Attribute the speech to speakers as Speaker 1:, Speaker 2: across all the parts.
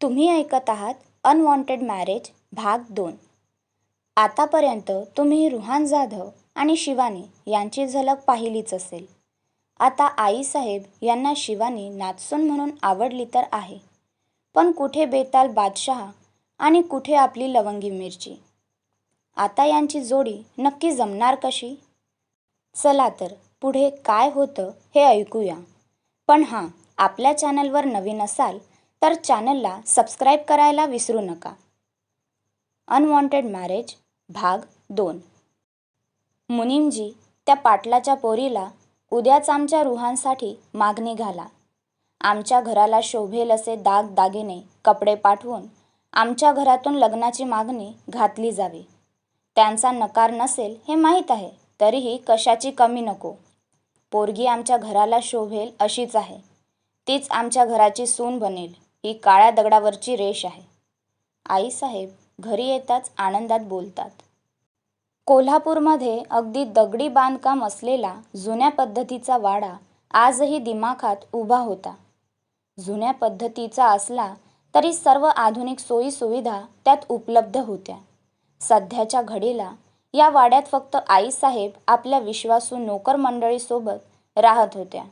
Speaker 1: तुम्ही ऐकत आहात अनवॉन्टेड मॅरेज भाग 2. आतापर्यंत तुम्ही रुहान जाधव आणि शिवानी यांची झलक पाहिलीच असेल. आता आईसाहेब यांना शिवानी नातसून म्हणून आवडली तर आहे, पण कुठे बेताल बादशहा आणि कुठे आपली लवंगी मिरची. आता यांची जोडी नक्की जमणार कशी? चला तर पुढे काय होतं हे ऐकूया. पण हां, आपल्या चॅनलवर नवीन असाल तर चॅनलला सबस्क्राईब करायला विसरू नका. अनवॉन्टेड मॅरेज भाग 2. मुनीमजी, त्या पाटलाच्या पोरीला उद्याच आमच्या रुहानसाठी मागणी घाला. आमच्या घराला शोभेल असे दागदागिने कपडे पाठवून आमच्या घरातून लग्नाची मागणी घातली जावी. त्यांचा नकार नसेल हे माहीत आहे, तरीही कशाची कमी नको. पोरगी आमच्या घराला शोभेल अशीच आहे. तीच आमच्या घराची सून बनेल, ही काळ्या दगडावरची रेष आहे. आईसाहेब घरी येताच आनंदात बोलतात. कोल्हापूरमध्ये अगदी दगडी बांधकाम असलेला जुन्या पद्धतीचा वाडा आजही दिमाखात उभा होता. जुन्या पद्धतीचा असला तरी सर्व आधुनिक सोयीसुविधा त्यात उपलब्ध होत्या. सध्याच्या घडीला या वाड्यात फक्त आईसाहेब आपल्या विश्वासू नोकर मंडळीसोबत राहत होत्या.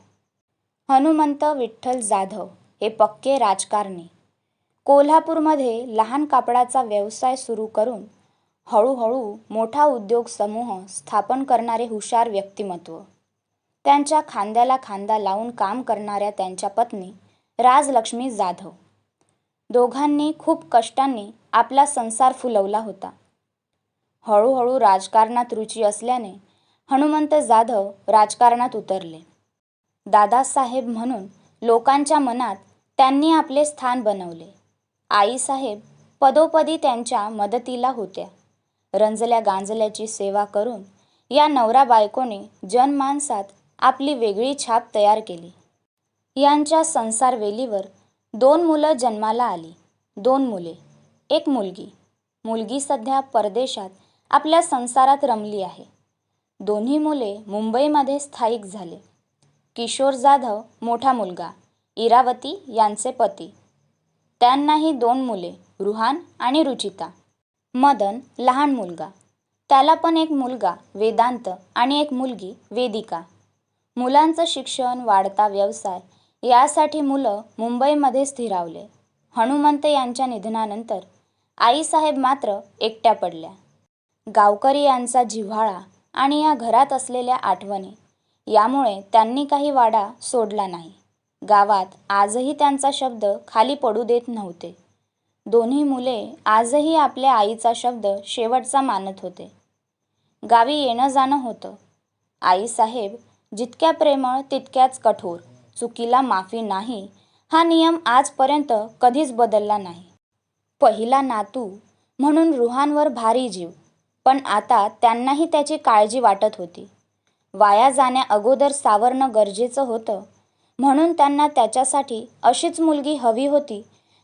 Speaker 1: हनुमंत विठ्ठल जाधव हे पक्के राजकारणी. कोल्हापूरमध्ये लहान कापडाचा व्यवसाय सुरू करून हळूहळू मोठा उद्योग समूह स्थापन करणारे हुशार व्यक्तिमत्व. त्यांच्या खांद्याला खांदा लावून काम करणाऱ्या त्यांच्या पत्नी राजलक्ष्मी जाधव. दोघांनी खूप कष्टांनी आपला संसार फुलवला होता. हळूहळू राजकारणात रुची असल्याने हनुमंत जाधव राजकारणात उतरले. दादासाहेब म्हणून लोकांच्या मनात त्यांनी आपले स्थान बनवले. आईसाहेब पदोपदी त्यांच्या मदतीला होत्या. रंजल्या गांजल्याची सेवा करून या नवरा बायकोने जनमानसात आपली वेगळी छाप तयार केली. यांच्या संसारवेलीवर 2 मुलं जन्माला आली. 2 मुले, 1 मुलगी. मुलगी सध्या परदेशात आपल्या संसारात रमली आहे. दोन्ही मुले मुंबईमध्ये स्थायिक झाले. किशोर जाधव मोठा मुलगा, इरावती यांचे पती. त्यांनाही 2 मुले, रुहान आणि रुचिता. मदन लहान मुलगा, त्याला पण 1 मुलगा वेदांत आणि 1 मुलगी वेदिका. मुलांचं शिक्षण, वाढता व्यवसाय यासाठी मुलं मुंबईमध्ये स्थिरावले. हनुमंत यांच्या निधनानंतर आईसाहेब मात्र एकट्या पडल्या. गावकरी यांचा जिव्हाळा आणि या घरात असलेल्या आठवणी यामुळे त्यांनी काही वाडा सोडला नाही. गावात आजही त्यांचा शब्द खाली पडू देत नव्हते. दोन्ही मुले आजही आपल्या आईचा शब्द शेवटचा मानत होते. गावी येणं जाणं होतं. आईसाहेब जितक्या प्रेमळ तितक्याच कठोर. चुकीला माफी नाही हा नियम आजपर्यंत कधीच बदलला नाही. पहिला नातू म्हणून रुहानवर भारी जीव, पण आता त्यांनाही त्याची काळजी वाटत होती. वाया जाण्या अगोदर सावरणं गरजेचं होतं, म्हणून त्यांना त्याच्यासाठी अशीच मुलगी हवी होती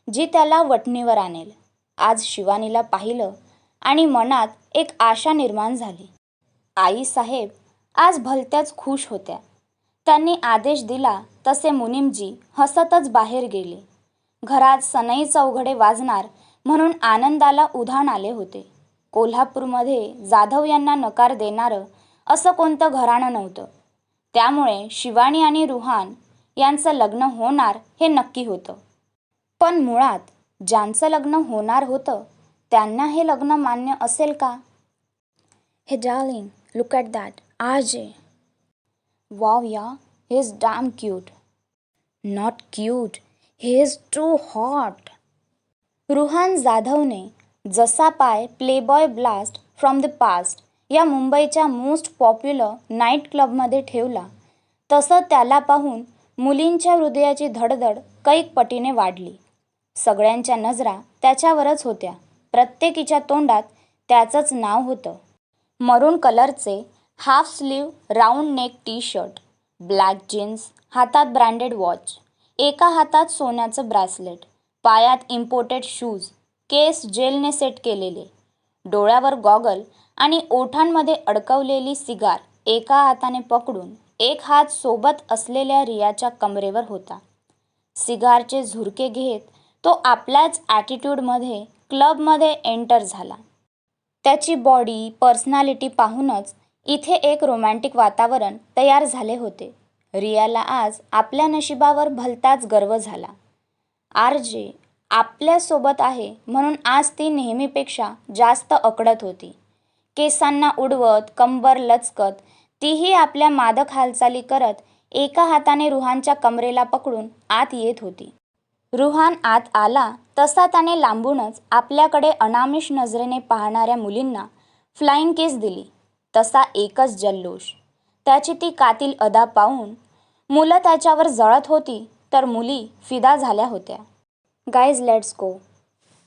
Speaker 1: जी त्याला वठणीवर आणेल. आज शिवानीला पाहिलं आणि मनात एक आशा निर्माण झाली. आईसाहेब आज भलत्याच खुश होत्या. त्यांनी आदेश दिला तसे मुनीमजी हसतच बाहेर गेले. घरात सनई चौघडे वाजणार म्हणून आनंदाला उधाण आले होते. कोल्हापूरमध्ये जाधव यांना नकार देणारं असं कोणतं घराणं नव्हतं. त्यामुळे शिवानी आणि रुहान यांचं लग्न होणार हे नक्की होतं. पण मुळात ज्यांचं लग्न होणार होतं त्यांना हे लग्न मान्य असेल का? Hey darling, look at that RJ. Wow yeah, he is damn cute. Not cute, he is too hot. Ruhan जाधवने जसा पाय playboy blast from the past या मुंबईच्या मोस्ट पॉप्युलर नाईट क्लबमध्ये ठेवला, तसं त्याला पाहून मुलींच्या हृदयाची धडधड कैक पटीने वाढली. सगळ्यांच्या नजरा त्याच्यावरच होत्या. प्रत्येकीच्या तोंडात त्याचंच नाव होतं. मरून कलरचे half sleeve round neck T shirt, black jeans, हातात ब्रँडेड वॉच, एका हातात सोन्याचं ब्रासलेट, पायात इम्पोर्टेड शूज, केस जेलने सेट केलेले, डोळ्यावर गॉगल आणि ओठांमध्ये अडकवलेली सिगार एका हाताने पकडून एक हात सोबत असलेल्या रियाच्या कमरेवर होता. सिगारचे झुरके घेत तो आपल्याच ॲटिट्यूडमध्ये क्लबमध्ये एंटर झाला. त्याची बॉडी, पर्सनॅलिटी पाहूनच इथे एक रोमॅन्टिक वातावरण तयार झाले होते. रियाला आज आपल्या नशिबावर भलताच गर्व झाला. आरजे आपल्यासोबत आहे म्हणून आज ती नेहमीपेक्षा जास्त अकडत होती. केसांना उडवत, कंबर लचकत तीही आपल्या मादक हालचाली करत एका हाताने रुहानच्या कमरेला पकडून आत येत होती. रुहान आत आला तसा त्याने लांबूनच आपल्याकडे अनामिष नजरेने पाहणाऱ्या मुलींना फ्लाइंग किस दिली. तसा एकच जल्लोष. त्याची ती कातील अदा पाहून मुलं त्याच्यावर जळत होती तर मुली फिदा झाल्या होत्या. Guys let's go.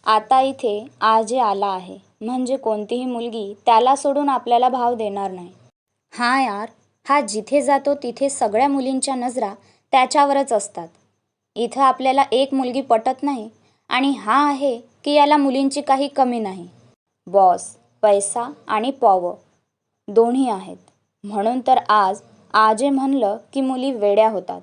Speaker 1: आता इथे आरजे आला आहे म्हणजे कोणतीही मुलगी त्याला सोडून आपल्याला भाव देणार नाही. हा यार, हा जिथे जातो तिथे सगळ्या मुलींच्या नजरा त्याच्यावरच असतात. इथं आपल्याला एक मुलगी पटत नाही आणि हा आहे की याला मुलींची काही कमी नाही. बॉस, पैसा आणि पॉवर दोन्ही आहेत. म्हणून तर आज आजे म्हणलं की मुली वेड्या होतात.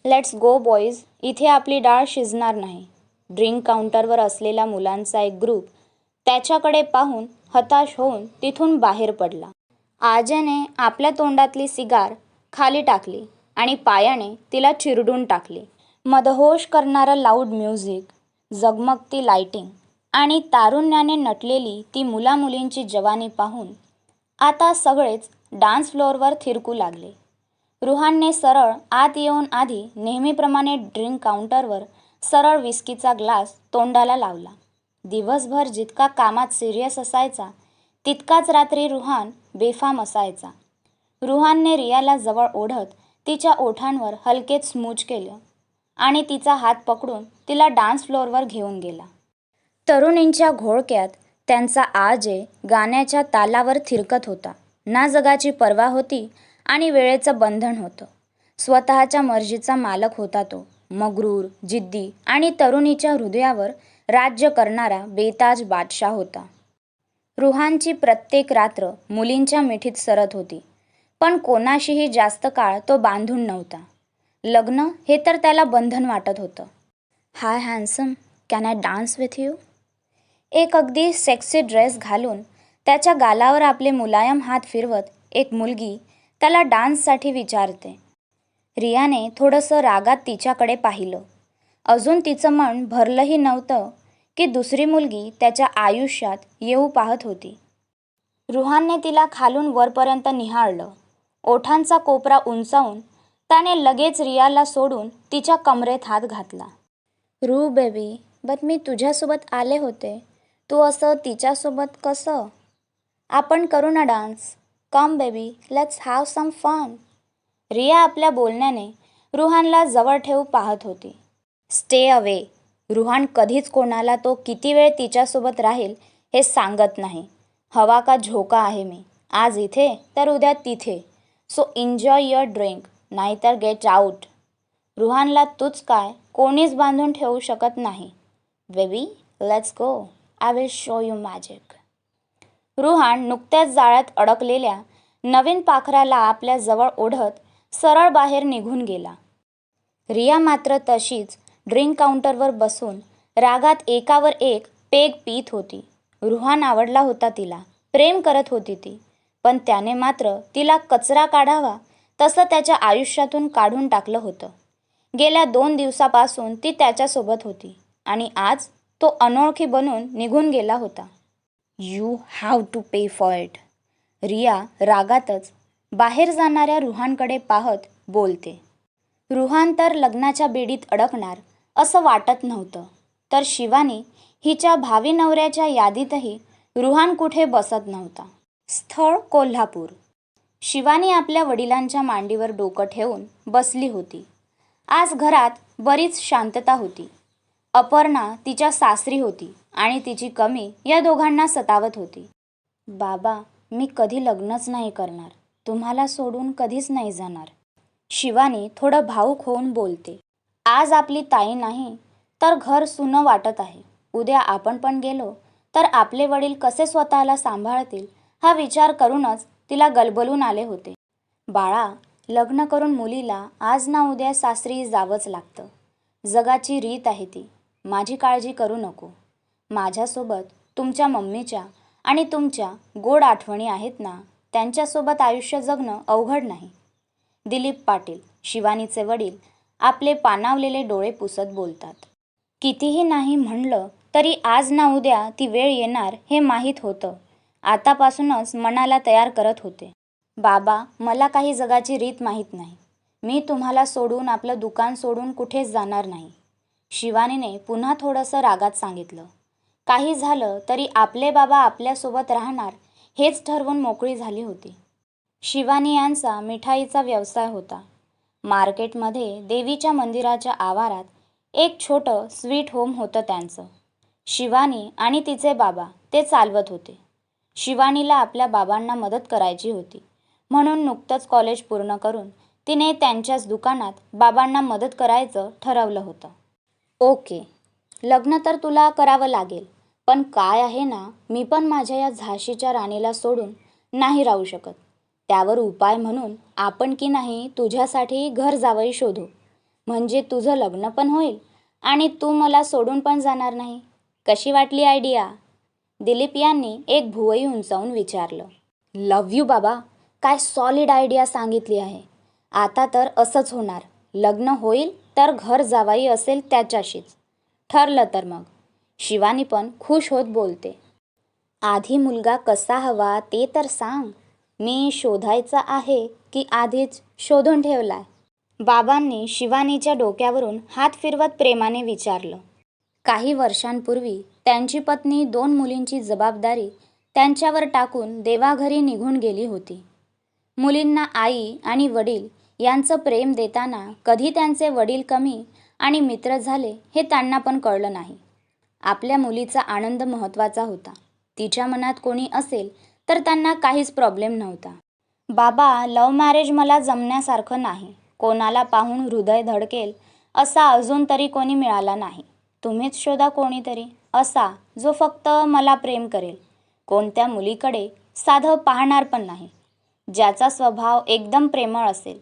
Speaker 1: Let's go boys. इथे आपली डाळ शिजणार नाही. ड्रिंक काउंटरवर असलेला मुलांचा एक ग्रुप त्याच्याकडे पाहून हताश होऊन तिथून बाहेर पडला. आजेने आपल्या तोंडातली सिगार खाली टाकली आणि पायाने तिला चिरडून टाकली. मदहोश करणारं लाऊड म्युझिक, झगमगती लाइटिंग आणि तारुण्याने नटलेली ती मुलामुलींची जवानी पाहून आता सगळेच डान्स फ्लोअरवर थिरकू लागले. रुहानने सरळ आत येऊन आधी नेहमीप्रमाणे ड्रिंक काउंटरवर सरळ विस्कीचा ग्लास तोंडाला लावला. दिवसभर जितका कामात सिरियस असायचा तितकाच रात्री रुहान बेफाम असायचा. रुहानने रियाला जवळ ओढत तिच्या ओठांवर हलकेच स्मूच केलं आणि तिचा हात पकडून तिला डान्स फ्लोअरवर घेऊन गेला. तरुणींच्या घोळक्यात त्यांचा आजे गाण्याच्या तालावर थिरकत होता. ना जगाची पर्वा होती आणि वेळेचं बंधन होतं. स्वतःच्या मर्जीचा मालक होता तो. मग्रूर, जिद्दी आणि तरुणीच्या हृदयावर राज्य करणारा बेताज बादशाह होता. रुहानची प्रत्येक रात्र मुलींच्या मिठीत सरत होती, पण कोणाशीही जास्त काळ तो बांधून नव्हता. लग्न हे तर त्याला बंधन वाटत होतं. Hi handsome, can I dance with you? एक अगदी सेक्सी ड्रेस घालून त्याच्या गालावर आपले मुलायम हात फिरवत एक मुलगी त्याला डान्ससाठी विचारते. रियाने थोडंसं रागात तिच्याकडे पाहिलं. अजून तिचं मन भरलंही नव्हतं की दुसरी मुलगी त्याच्या आयुष्यात येऊ पाहत होती. रुहानने तिला खालून वरपर्यंत निहाळलं. ओठांचा कोपरा उंचावून त्याने लगेच रियाला सोडून तिच्या कमरेत हात घातला. रू बेबी, बट मी तुझ्यासोबत आले होते. तू असं तिच्यासोबत कसं? आपण करू ना dance. Come baby, let's have some fun. Riya आपल्या बोलण्याने रुहानला जवळ ठेवू पाहत होती. Stay away. रुहान कधीच कोणाला तो किती वेळ तिच्यासोबत राहील हे सांगत नाही. हवा का झोका आहे मी. आज इथे तर उद्या तिथे. सो एन्जॉय युअर ड्रिंक, नाहीतर गेट आउट. रुहानला तूच काय कोणीच बांधून ठेवू शकत नाही. Baby, let's go. I will show you magic. Ruhan नुकत्याच जाळ्यात अडकलेल्या नवीन पाखराला आपल्या जवळ ओढत सरळ बाहेर निघून गेला. रिया मात्र तशीच ड्रिंक काउंटरवर बसून रागात एकावर एक पेग पीत होती. रुहान आवडला होता तिला, प्रेम करत होती ती, पण त्याने मात्र तिला कचरा काढावा तसं त्याच्या आयुष्यातून काढून टाकलं होतं. गेल्या 2 दिवसापासून ती त्याच्यासोबत होती आणि आज तो अनोळखी बनून निघून गेला होता. You have to pay for it. Riya रागातच बाहेर जाणाऱ्या रुहानकडे पाहत बोलते. रुहान तर लग्नाच्या बेडीत अडकणार असं वाटत नव्हतं, तर शिवानी हिच्या भावी नवऱ्याच्या यादीतही रुहान कुठे बसत नव्हता. स्थळ कोल्हापूर. शिवानी आपल्या वडिलांच्या मांडीवर डोकं ठेवून बसली होती. आज घरात बरीच शांतता होती. अपर्णा तिच्या सासरी होती आणि तिची कमी या दोघांना सतावत होती. बाबा, मी कधी लग्नच नाही करणार. तुम्हाला सोडून कधीच नाही जाणार. शिवानी थोडं भावूक होऊन बोलते. आज आपली ताई नाही तर घर सुनं वाटत आहे. उद्या आपण पण गेलो तर आपले वडील कसे स्वतःला सांभाळतील हा विचार करूनच तिला गलबलून आले होते. बाळा, लग्न करून मुलीला आज ना उद्या सासरी जावंच लागतं. जगाची रीत आहे ती. माझी काळजी करू नको. माझ्यासोबत तुमच्या मम्मीच्या आणि तुमच्या गोड आठवणी आहेत ना, त्यांच्यासोबत आयुष्य जगणं अवघड नाही. दिलीप पाटील, शिवानीचे वडील, आपले पाणावलेले डोळे पुसत बोलतात. कितीही नाही म्हणलं तरी आज ना उद्या ती वेळ येणार हे माहीत होतं. आतापासूनच मनाला तयार करत होते. बाबा, मला काही जगाची रीत माहीत नाही. मी तुम्हाला सोडून, आपलं दुकान सोडून कुठेच जाणार नाही, शिवानीने पुन्हा थोडंसं रागात सांगितलं. काही झालं तरी आपले बाबा आपल्यासोबत राहणार हेच ठरवून मोकळी झाली होती. शिवानी यांचा मिठाईचा व्यवसाय होता. मार्केटमध्ये देवीच्या मंदिराच्या आवारात एक छोटं स्वीट होम होतं त्यांचं. शिवानी आणि तिचे बाबा ते चालवत होते. शिवानीला आपल्या बाबांना मदत करायची होती, म्हणून नुकतंच कॉलेज पूर्ण करून तिने त्यांच्याच दुकानात बाबांना मदत करायचं ठरवलं होतं. ओके, लग्न तर तुला करावं लागेल, पण काय आहे ना, मी पण माझ्या या झाशीच्या राणीला सोडून नाही राहू शकत. त्यावर उपाय म्हणून आपण की नाही तुझ्यासाठी घर जावई शोधू, म्हणजे तुझं लग्न पण होईल आणि तू मला सोडून पण जाणार नाही. कशी वाटली आयडिया? दिलीप यांनी एक भुवई उंचावून विचारलं. लव्ह यू बाबा, काय सॉलिड आयडिया सांगितली आहे. आता तर असंच होणार. लग्न होईल तर घर जावाई असेल त्याच्याशीच. ठरलं तर मग. शिवानी पण खुश होत बोलते. आधी मुलगा कसा हवा ते तर सांग. मी शोधायचा आहे की आधीच शोधून ठेवलाय? बाबांनी शिवानीच्या डोक्यावरून हात फिरवत प्रेमाने विचारलं. काही वर्षांपूर्वी त्यांची पत्नी 2 मुलींची जबाबदारी त्यांच्यावर टाकून देवाघरी निघून गेली होती. मुलींना आई आणि वडील यांचं प्रेम देताना कधी त्यांचे वडील कमी आणि मित्र झाले हे त्यांना पण कळलं नाही. आपल्या मुलीचा आनंद महत्त्वाचा होता. तिच्या मनात कोणी असेल तर त्यांना काहीच प्रॉब्लेम नव्हता. बाबा, लव्ह मॅरेज मला जमण्यासारखं नाही. कोणाला पाहून हृदय धडकेल असा अजून तरी कोणी मिळाला नाही. तुम्हीच शोधा कोणीतरी असा जो फक्त मला प्रेम करेल, कोणत्या मुलीकडे साधं पाहणार पण नाही, ज्याचा स्वभाव एकदम प्रेमळ असेल,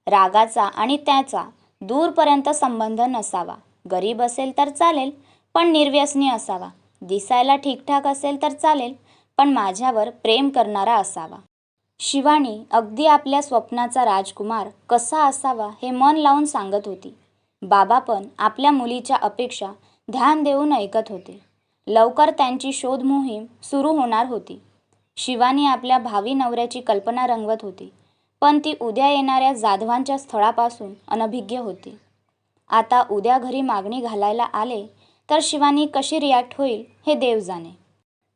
Speaker 1: रागाचा आणि त्याचा दूरपर्यंत संबंध नसावा, गरीब असेल तर चालेल पण निर्व्यसनी असावा, दिसायला ठीकठाक असेल तर चालेल पण माझ्यावर प्रेम करणारा असावा. शिवानी अगदी आपल्या स्वप्नाचा राजकुमार कसा असावा हे मन लावून सांगत होती. बाबा पण आपल्या मुलीच्या अपेक्षा ध्यान देऊन ऐकत होते. लवकर त्यांची शोध मोहीम सुरू होणार होती. शिवानी आपल्या भावी नवऱ्याची कल्पना रंगवत होती, पण ती उद्या येणाऱ्या जाधवांच्या स्थळापासून अनभिज्ञ होती. आता उद्या घरी मागणी घालायला आले तर शिवानी कशी रिॲक्ट होईल हे देव जाणे.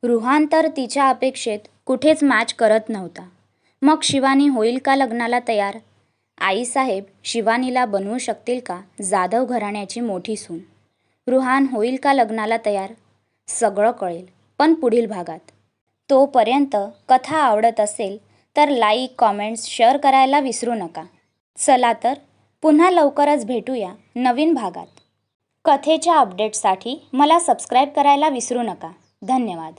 Speaker 1: रुहान तर तिच्या अपेक्षेत कुठेच मॅच करत नव्हता. मग शिवानी होईल का लग्नाला तयार? आईसाहेब शिवानीला बनवू शकतील का जाधव घराण्याची मोठी सून? रुहान होईल का लग्नाला तयार? सगळं कळेल पण पुढील भागात. तोपर्यंत कथा आवडत असेल तर लाईक, कॉमेंट्स, शेअर करायला विसरू नका. चला तर पुन्हा लवकरच भेटूया नवीन भागात. कथेच्या अपडेट्ससाठी मला सबस्क्राईब करायला विसरू नका. धन्यवाद.